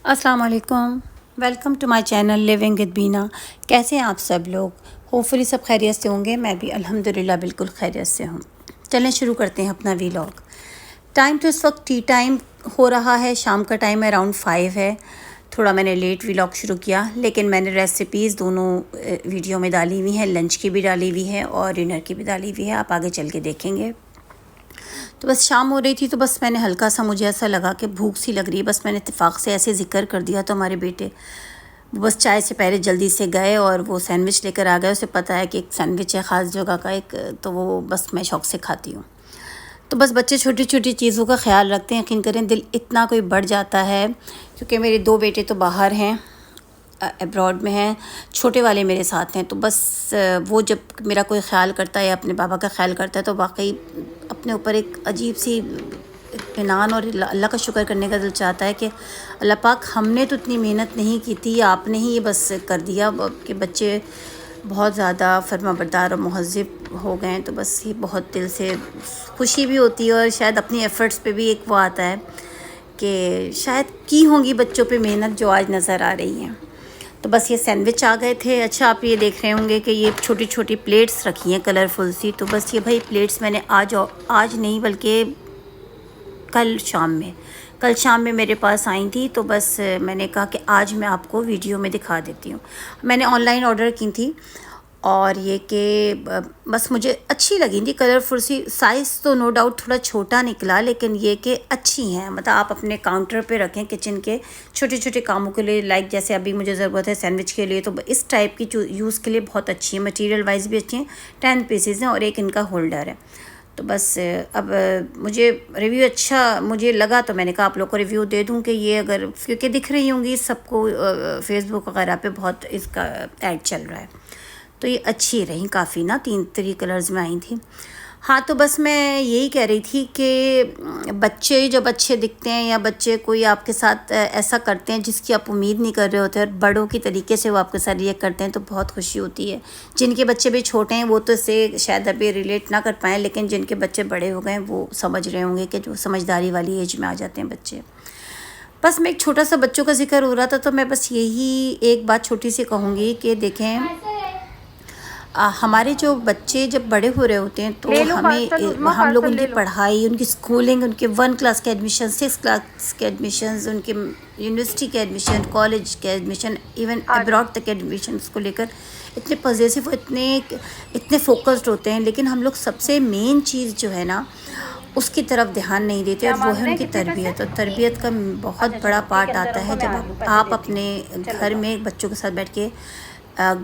अस्सलाम वालेकुम। Welcome to my channel living with Bina. कैसे हैं आप सब लोग? होपफुली सब खैरियत से होंगे। मैं भी अल्हम्दुलिल्लाह बिल्कुल खैरियत से हूँ। चलें शुरू करते हैं अपना वीलॉग। टाइम तो इस वक्त टी टाइम हो रहा है, शाम का टाइम अराउंड 5 है। थोड़ा मैंने लेट वीलॉग शुरू किया, लेकिन मैंने रेसिपीज़ दोनों वीडियो में डाली हुई हैं। लंच की भी डाली हुई है और डिनर की भी डाली हुई है, आप आगे चल के देखेंगे। तो बस शाम हो रही थी, तो बस मैंने हल्का सा, मुझे ऐसा लगा कि भूख सी लग रही है, बस मैंने इत्तेफाक से ऐसे ज़िक्र कर दिया। तो हमारे बेटे बस चाय से पहले जल्दी से गए और वो सैंडविच लेकर आ गए। उसे पता है कि एक सैंडविच है ख़ास जगह का एक, तो वो बस मैं शौक़ से खाती हूँ। तो बस बच्चे छोटी छोटी चीज़ों का ख्याल रखते हैं, यकीन करें दिल इतना कोई बढ़ जाता है, क्योंकि मेरे 2 बेटे तो बाहर हैं, अब्रॉड में हैं, छोटे वाले मेरे साथ हैं। तो बस वो जब मेरा कोई ख्याल करता है या अपने बाबा का ख्याल करता है, तो वाकई अपने ऊपर एक अजीब सी इत्मीनान और अल्लाह का शुक्र करने का दिल चाहता है कि अल्लाह पाक, हमने तो इतनी मेहनत नहीं की थी, आपने ही ये बस कर दिया कि बच्चे बहुत ज़्यादा फर्माबरदार और मुहज़्ज़िब हो गए हैं। तो बस ये बहुत दिल से खुशी भी होती है, और शायद अपनी एफ़र्ट्स पे भी एक वो आता है कि शायद की होंगी बच्चों पे मेहनत जो आज नज़र आ रही हैं। तो बस ये सैंडविच आ गए थे। अच्छा, आप ये देख रहे होंगे कि ये छोटी छोटी प्लेट्स रखी हैं कलरफुल सी। तो बस ये भाई प्लेट्स मैंने आज नहीं बल्कि कल शाम में मेरे पास आई थी। तो बस मैंने कहा कि आज मैं आपको वीडियो में दिखा देती हूँ। मैंने ऑनलाइन ऑर्डर की थी, और ये कि बस मुझे अच्छी लगी थी, कलरफुल सी। साइज़ तो नो डाउट थोड़ा छोटा निकला, लेकिन ये कि अच्छी हैं, मतलब आप अपने काउंटर पे रखें किचन के छोटे छोटे कामों के लिए। लाइक जैसे अभी मुझे ज़रूरत है सैंडविच के लिए, तो इस टाइप की यूज़ के लिए बहुत अच्छी है। मटेरियल वाइज भी अच्छी हैं। 10 पीसेज हैं और एक इनका होल्डर है। तो बस अब मुझे रिव्यू अच्छा मुझे लगा, तो मैंने कहा आप लोग को रिव्यू दे दूं कि ये, अगर क्योंकि दिख रही होंगी सबको फेसबुक वगैरह पे बहुत इसका ऐड चल रहा है। तो ये अच्छी रही काफ़ी ना, 3 कलर्स में आई थी। हाँ, तो बस मैं यही कह रही थी कि बच्चे जब अच्छे दिखते हैं, या बच्चे कोई आपके साथ ऐसा करते हैं जिसकी आप उम्मीद नहीं कर रहे होते, और बड़ों की तरीके से वो आपके साथ रिएक्ट करते हैं, तो बहुत खुशी होती है। जिनके बच्चे भी छोटे हैं वो तो इससे शायद अभी रिलेट ना कर पाएँ, लेकिन जिनके बच्चे बड़े हो गए हैं वो समझ रहे होंगे कि जो समझदारी वाली एज में आ जाते हैं बच्चे। बस मैं एक छोटा सा बच्चों का जिक्र हो रहा था, तो मैं बस यही एक बात छोटी सी कहूँगी कि देखें, हमारे जो बच्चे जब बड़े हो रहे होते हैं, तो हम लोग उनकी पढ़ाई, उनकी स्कूलिंग, उनके 1 क्लास के एडमिशन, 6 क्लास के एडमिशन्स, उनके यूनिवर्सिटी के एडमिशन, कॉलेज के एडमिशन, इवन अब्रॉड तक के एडमिशन को लेकर इतने पॉजिटिव, इतने फोकस्ड होते हैं। लेकिन हम लोग सबसे मेन चीज़ जो है ना, उसकी तरफ ध्यान नहीं देते, और वो है उनकी तरबियत। और तरबियत का बहुत बड़ा पार्ट आता है जब आप अपने घर में बच्चों के साथ बैठ के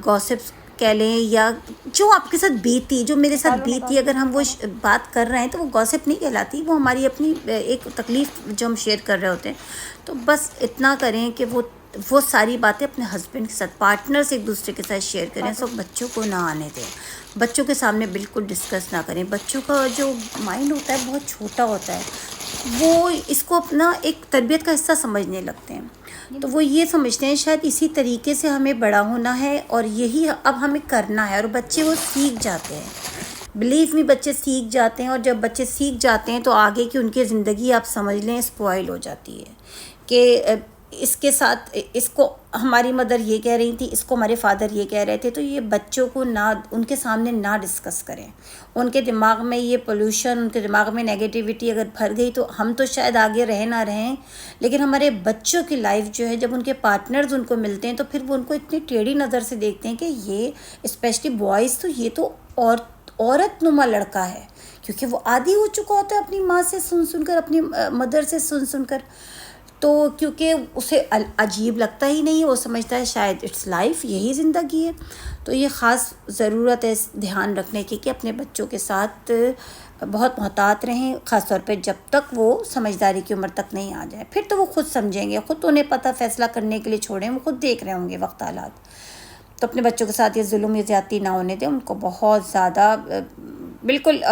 गॉसिप्स कह लें, या जो आपके साथ बीती, जो मेरे साथ बीती, अगर हम वो बात कर रहे हैं, तो वो गॉसिप नहीं कहलाती, वो हमारी अपनी एक तकलीफ़ जो हम शेयर कर रहे होते हैं। तो बस इतना करें कि वो सारी बातें अपने हस्बैंड के साथ, पार्टनर्स एक दूसरे के साथ शेयर करें। सब बच्चों को ना आने दें, बच्चों के सामने बिल्कुल डिस्कस ना करें। बच्चों का जो माइंड होता है बहुत छोटा होता है, वो इसको अपना एक तरबियत का हिस्सा समझने लगते हैं। तो वो ये समझते हैं शायद इसी तरीके से हमें बड़ा होना है, और यही अब हमें करना है, और बच्चे वो सीख जाते हैं। बिलीव मी, बच्चे सीख जाते हैं, और जब बच्चे सीख जाते हैं तो आगे की उनकी ज़िंदगी आप समझ लें स्पॉइल हो जाती है। कि इसके साथ इसको हमारी मदर ये कह रही थी, इसको हमारे फादर ये कह रहे थे, तो ये बच्चों को ना, उनके सामने ना डिस्कस करें। उनके दिमाग में ये पोल्यूशन, उनके दिमाग में नेगेटिविटी अगर भर गई, तो हम तो शायद आगे रहे ना रहें, लेकिन हमारे बच्चों की लाइफ जो है, जब उनके पार्टनर्स उनको मिलते हैं, तो फिर वो उनको इतनी टेढ़ी नज़र से देखते हैं कि ये स्पेशली बॉयज़, तो ये तो औरत नुमा लड़का है, क्योंकि वो आदी हो चुका होता है अपनी माँ से सुनकर, अपनी मदर से सुनकर। तो क्योंकि उसे अजीब लगता ही नहीं है, वो समझता है शायद इट्स लाइफ, यही ज़िंदगी है। तो ये ख़ास ज़रूरत है ध्यान रखने की कि अपने बच्चों के साथ बहुत मोहतात रहें, ख़ास तौर पे जब तक वो समझदारी की उम्र तक नहीं आ जाए। फिर तो वो खुद समझेंगे, खुद तो उन्हें पता, फ़ैसला करने के लिए छोड़ें, वो खुद देख रहे होंगे वक्त हालात। तो अपने बच्चों के साथ ये जुल्म, ये ज़्यादती ना होने दें, उनको बहुत ज़्यादा बिल्कुल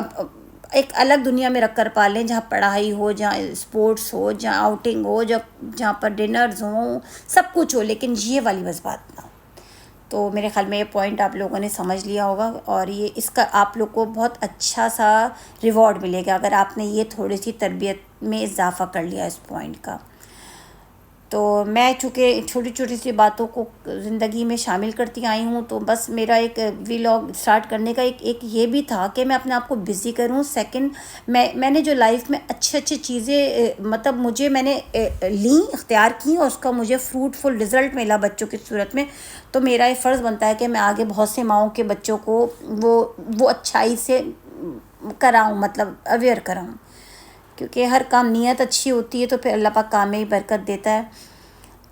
एक अलग दुनिया में रख कर पालें, जहाँ पढ़ाई हो, जहाँ स्पोर्ट्स हो, जहाँ आउटिंग हो, जहाँ पर डिनर्स हों, सब कुछ हो, लेकिन ये वाली बस बात ना हो। तो मेरे ख़्याल में ये पॉइंट आप लोगों ने समझ लिया होगा, और ये इसका आप लोग को बहुत अच्छा सा रिवॉर्ड मिलेगा अगर आपने ये थोड़ी सी तरबियत में इजाफ़ा कर लिया इस पॉइंट का। तो मैं चूँकि छोटी छोटी सी बातों को ज़िंदगी में शामिल करती आई हूँ, तो बस मेरा एक व्लॉग स्टार्ट करने का एक ये भी था कि मैं अपने आप को बिज़ी करूँ। सेकंड, मैंने जो लाइफ में अच्छी अच्छी चीज़ें मतलब मुझे मैंने ली, इख्तियार की, और उसका मुझे फ्रूटफुल रिज़ल्ट मिला बच्चों की सूरत में। तो मेरा ये फ़र्ज़ बनता है कि मैं आगे बहुत से माँओं के बच्चों को वो अच्छाई से कराऊँ, मतलब अवेयर कराऊँ, क्योंकि हर काम नीयत अच्छी होती है तो फिर अल्लाह पाक काम में ही बरकत देता है।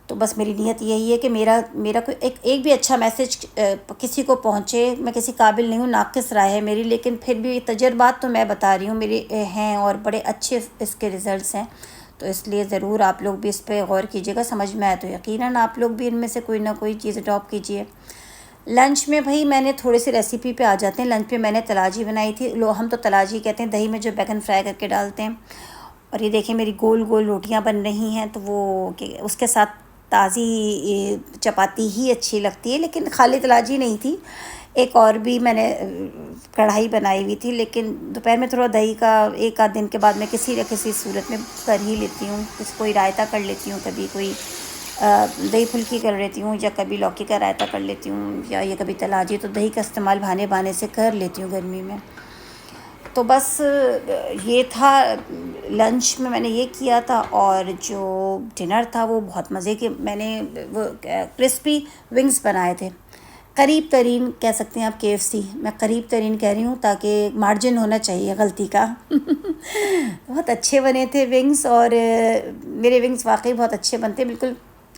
तो बस मेरी नीयत यही है कि मेरा कोई एक भी अच्छा मैसेज किसी को पहुँचे। मैं किसी काबिल नहीं हूँ, नाक़िस राय है मेरी, लेकिन फिर भी तजर्बात तो मैं बता रही हूँ मेरे हैं, और बड़े अच्छे इसके रिज़ल्ट्स हैं। तो इसलिए ज़रूर आप लोग भी इस पे गौर कीजिएगा, समझ में आए तो यकीनन आप लोग भी इनमें से कोई ना कोई चीज़ अडॉप्ट कीजिए। लंच में भाई मैंने थोड़ी सी रेसिपी पे आ जाते हैं। लंच में मैंने तलाजी बनाई थी, हम तो तलाजी कहते हैं, दही में जो बैगन फ्राई करके डालते हैं। और ये देखिए मेरी गोल गोल रोटियां बन रही हैं, तो वो उसके साथ ताज़ी चपाती ही अच्छी लगती है। लेकिन खाली तलाजी नहीं थी, एक और भी मैंने कढ़ाई बनाई हुई थी। लेकिन दोपहर में थोड़ा दही का एक आध दिन के बाद मैं किसी न किसी सूरत में कर ही लेती हूँ। कोई रायता कर लेती हूँ, कभी कोई दही फुल्की कर लेती हूँ, या कभी लौकी का रायता कर लेती हूँ, या ये कभी तलाजी। तो दही का इस्तेमाल भाने भाने से कर लेती हूँ गर्मी में। तो बस ये था, लंच में मैंने ये किया था। और जो डिनर था वो बहुत मज़े के, मैंने वो क्रिस्पी विंग्स बनाए थे। करीब तरीन कह सकते हैं आप KFC, मैं करीब तरीन कह रही हूँ ताकि मार्जिन होना चाहिए गलती का। बहुत अच्छे बने थे विंग्स, और मेरे विंग्स वाकई बहुत अच्छे बनते, बिल्कुल।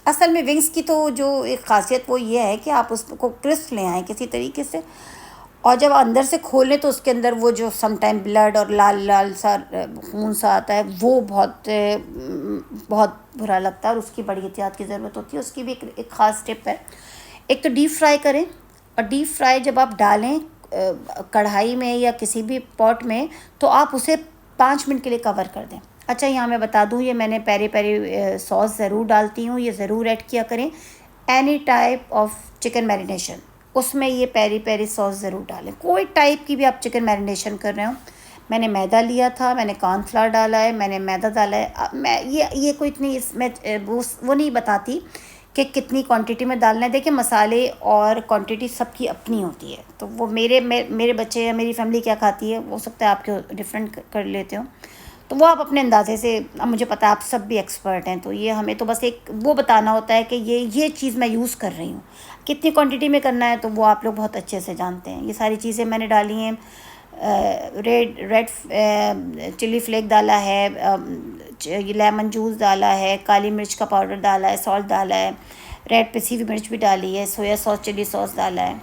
असल में विंग्स की तो जो एक ख़ासियत वो ये है कि आप उसको क्रिस्प ले आएँ किसी तरीके से, और जब अंदर से खोलें तो उसके अंदर वो जो सम टाइम ब्लड और लाल लाल सा खून सा आता है, वो बहुत बुरा लगता है, और उसकी बड़ी एहतियात की ज़रूरत होती है। उसकी भी एक ख़ास टिप है। एक तो डीप फ्राई करें, और डीप फ्राई जब आप डालें कढ़ाई में या किसी भी पॉट में, तो आप उसे 5 मिनट के लिए कवर कर दें। अच्छा, यहाँ मैं बता दूँ, ये मैंने पेरी पेरी सॉस ज़रूर डालती हूँ, ये ज़रूर ऐड किया करें। Any type of chicken marination, उसमें ये पेरी पेरी सॉस ज़रूर डालें। कोई टाइप की भी आप चिकन मैरिनेशन कर रहे हो। मैंने मैदा लिया था, मैंने कॉर्नफ्लावर डाला है, मैंने मैदा डाला है। मैं ये कोई इतनी इसमें वो नहीं बताती कि कितनी क्वांटिटी में डालना है। देखिए, मसाले और क्वांटिटी सबकी अपनी होती है। तो वो मेरे बच्चे या मेरी फैमिली क्या खाती है, हो सकता है आपके डिफरेंट कर लेते हो, तो वो आप अपने अंदाजे से। अब मुझे पता है आप सब भी एक्सपर्ट हैं, तो ये हमें तो बस एक वो बताना होता है कि ये चीज़ मैं यूज़ कर रही हूँ, कितनी क्वांटिटी में करना है, तो वो आप लोग बहुत अच्छे से जानते हैं। ये सारी चीज़ें मैंने डाली हैं। रेड चिली फ्लेक डाला है, लेमन जूस डाला है, काली मिर्च का पाउडर डाला है, सॉल्ट डाला है, रेड पिसी हुई मिर्च भी डाली है, सोया सॉस, चिली सॉस डाला है।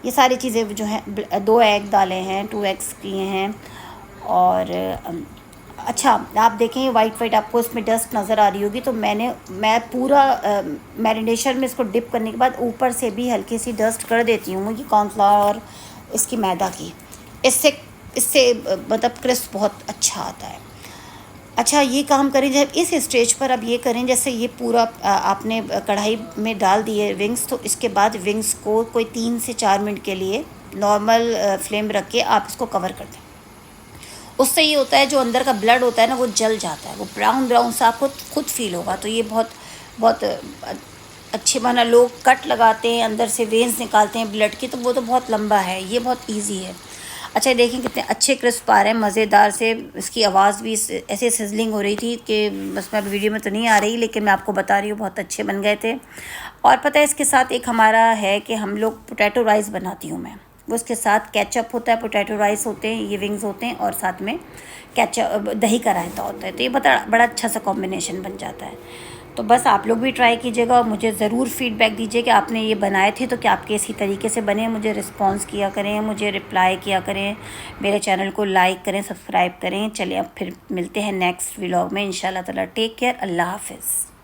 ये सारी चीज़ें जो हैं, 2 एग डाले हैं, 2 एग्स किए हैं। और अच्छा, आप देखें वाइट आपको इसमें डस्ट नज़र आ रही होगी, तो मैं पूरा मैरिनेशन में इसको डिप करने के बाद ऊपर से भी हल्की सी डस्ट कर देती हूँ, ये कॉर्नफ्लावर और इसकी मैदा की। इससे मतलब क्रिस्प बहुत अच्छा आता है। अच्छा, ये काम करें जब इस स्टेज पर, अब ये करें जैसे ये पूरा आपने कढ़ाई में डाल दिए विंग्स, तो इसके बाद विंग्स को कोई 3 से 4 मिनट के लिए नॉर्मल फ्लेम रख के आप इसको कवर कर दें। उससे ये होता है, जो अंदर का ब्लड होता है ना, वो जल जाता है, वो ब्राउन ब्राउन सा आपको खुद फील होगा। तो ये बहुत बहुत अच्छे बना। लोग कट लगाते हैं, अंदर से वेन्स निकालते हैं ब्लड की, तो वो तो बहुत लंबा है, ये बहुत इजी है। अच्छा, देखें कितने अच्छे क्रिस्प आ रहे हैं, मज़ेदार से। इसकी आवाज़ भी ऐसे सिजलिंग हो रही थी कि बस मैं वीडियो में तो नहीं आ रही, लेकिन मैं आपको बता रही हूँ, बहुत अच्छे बन गए थे। और पता है, इसके साथ एक हमारा है कि हम लोग पोटैटो राइस बनाती हूँ मैं, वो इसके साथ केचप होता है, पोटैटो राइस होते हैं, ये विंग्स होते हैं, और साथ में केचप, दही का रायता होता है। तो ये बड़ा अच्छा सा कॉम्बिनेशन बन जाता है। तो बस आप लोग भी ट्राई कीजिएगा, और मुझे ज़रूर फीडबैक दीजिए कि आपने ये बनाए थे तो क्या आपके इसी तरीके से बने। मुझे रिस्पॉन्स किया करें, मुझे रिप्लाई किया करें, मेरे चैनल को लाइक करें, सब्सक्राइब करें। चलिए, अब फिर मिलते हैं नेक्स्ट व्लॉग में इंशाल्लाह ताला। टेक केयर, अल्लाह हाफिज़।